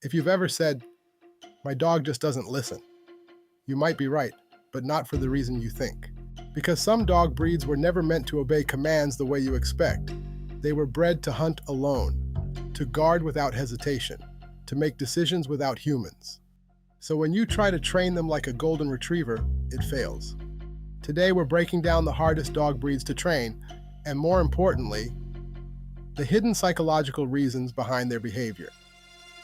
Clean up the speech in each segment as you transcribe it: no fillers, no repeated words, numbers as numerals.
If you've ever said, "My dog just doesn't listen," you might be right, but not for the reason you think. Because some dog breeds were never meant to obey commands the way you expect. They were bred to hunt alone, to guard without hesitation, to make decisions without humans. So when you try to train them like a golden retriever, it fails. Today we're breaking down the hardest dog breeds to train, and more importantly, the hidden psychological reasons behind their behavior.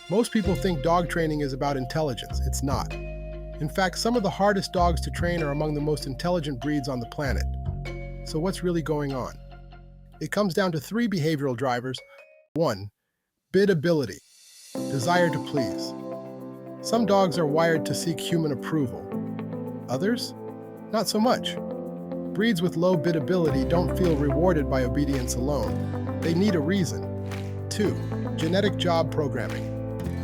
Most people think dog training is about intelligence. It's not. In fact, some of the hardest dogs to train are among the most intelligent breeds on the planet. So what's really going on? It comes down to three behavioral drivers. 1. Biddability, desire to please. Some dogs are wired to seek human approval. Others, not so much. Breeds with low biddability don't feel rewarded by obedience alone. They need a reason. 2. Genetic job programming.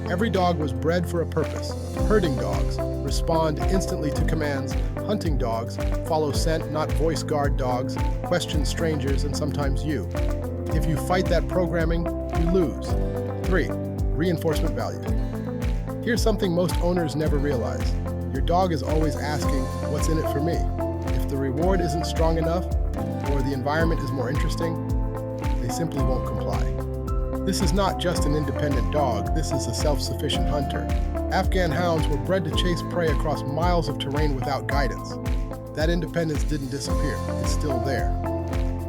Every dog was bred for a purpose. Herding dogs respond instantly to commands. Hunting dogs follow scent, not voice guard dogs, question strangers and sometimes you. If you fight that programming, you lose. 3. Reinforcement value. Here's something most owners never realize. Your dog is always asking, "What's in it for me?" If the reward isn't strong enough, or the environment is more interesting, they simply won't comply. This is not just an independent dog, this is a self-sufficient hunter. Afghan hounds were bred to chase prey across miles of terrain without guidance. That independence didn't disappear, it's still there.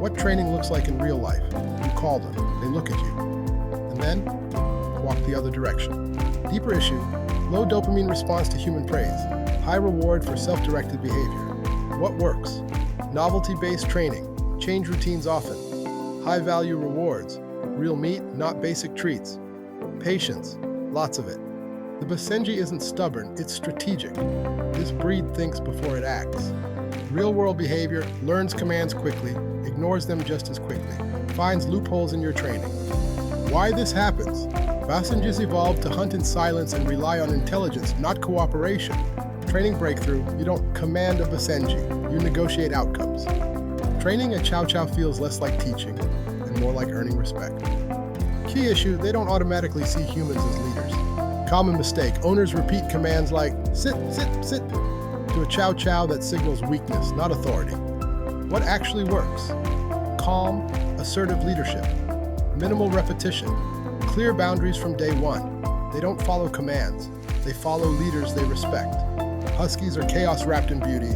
What training looks like in real life? You call them, they look at you, and then walk the other direction. Deeper issue, low dopamine response to human praise, high reward for self-directed behavior. What works? Novelty-based training, change routines often, high-value rewards, real meat, not basic treats. Patience, lots of it. The Basenji isn't stubborn, it's strategic. This breed thinks before it acts. Real-world behavior learns commands quickly, ignores them just as quickly, finds loopholes in your training. Why this happens? Basenjis evolved to hunt in silence and rely on intelligence, not cooperation. Training breakthrough, you don't command a Basenji, you negotiate outcomes. Training a Chow Chow feels less like teaching and more like earning respect. Key issue, they don't automatically see humans as leaders. Common mistake, owners repeat commands like sit, sit, sit to a Chow Chow that signals weakness, not authority. What actually works? Calm, assertive leadership, minimal repetition, clear boundaries from day one. They don't follow commands, they follow leaders they respect. Huskies are chaos wrapped in beauty.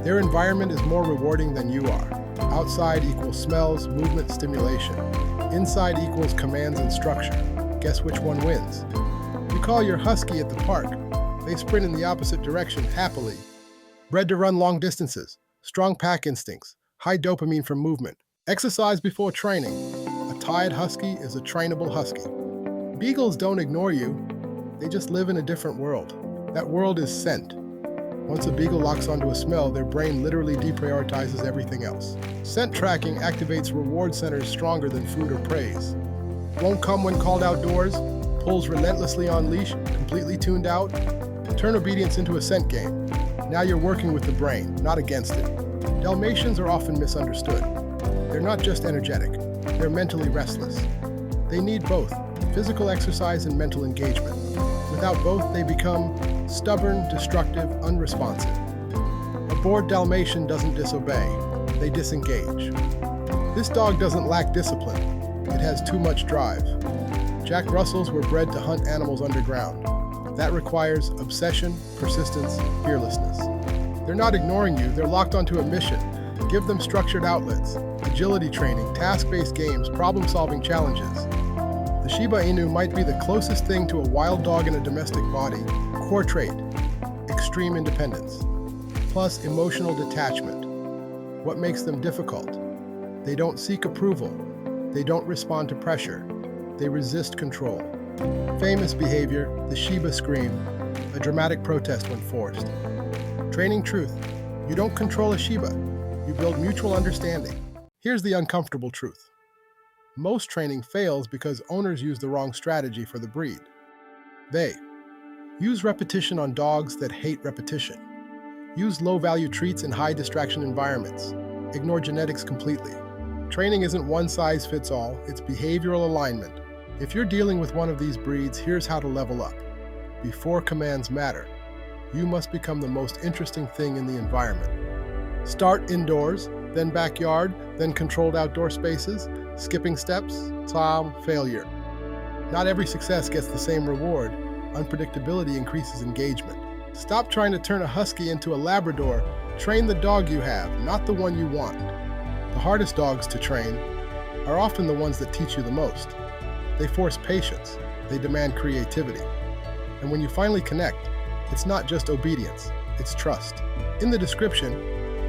Their environment is more rewarding than you are. Outside equals smells, movement, stimulation. Inside equals commands and structure. Guess which one wins? You call your husky at the park. They sprint in the opposite direction happily. Bred to run long distances, strong pack instincts, high dopamine from movement. Exercise before training. A tired husky is a trainable husky. Beagles don't ignore you. They just live in a different world. That world is scent. Once a beagle locks onto a smell, their brain literally deprioritizes everything else. Scent tracking activates reward centers stronger than food or praise. Won't come when called outdoors, pulls relentlessly on leash, completely tuned out. Turn obedience into a scent game. Now you're working with the brain, not against it. Dalmatians are often misunderstood. They're not just energetic, they're mentally restless. They need both, physical exercise and mental engagement. Without both, they become stubborn, destructive, unresponsive. A bored Dalmatian doesn't disobey, they disengage. This dog doesn't lack discipline, it has too much drive. Jack Russells were bred to hunt animals underground. That requires obsession, persistence, fearlessness. They're not ignoring you, they're locked onto a mission. Give them structured outlets, agility training, task-based games, problem-solving challenges. The Shiba Inu might be the closest thing to a wild dog in a domestic body. Core trait, extreme independence, plus emotional detachment. What makes them difficult? They don't seek approval. They don't respond to pressure. They resist control. Famous behavior, the Shiba scream, a dramatic protest when forced. Training truth, you don't control a Shiba, you build mutual understanding. Here's the uncomfortable truth. Most training fails because owners use the wrong strategy for the breed. They use repetition on dogs that hate repetition. Use low-value treats in high-distraction environments. Ignore genetics completely. Training isn't one-size-fits-all, it's behavioral alignment. If you're dealing with one of these breeds, here's how to level up. Before commands matter, you must become the most interesting thing in the environment. Start indoors, then backyard, then controlled outdoor spaces, skipping steps, failure. Not every success gets the same reward. Unpredictability increases engagement. Stop trying to turn a husky into a Labrador. Train the dog you have, not the one you want. The hardest dogs to train are often the ones that teach you the most. They force patience, they demand creativity. And when you finally connect, it's not just obedience, it's trust. In the description,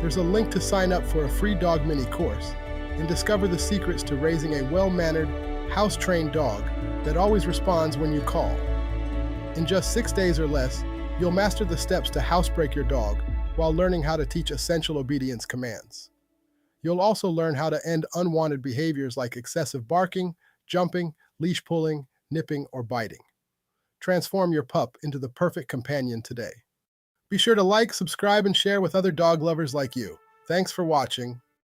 there's a link to sign up for a free dog mini course and discover the secrets to raising a well-mannered, house-trained dog that always responds when you call. In just 6 days or less, you'll master the steps to housebreak your dog while learning how to teach essential obedience commands. You'll also learn how to end unwanted behaviors like excessive barking, jumping, leash pulling, nipping, or biting. Transform your pup into the perfect companion today. Be sure to like, subscribe, and share with other dog lovers like you. Thanks for watching.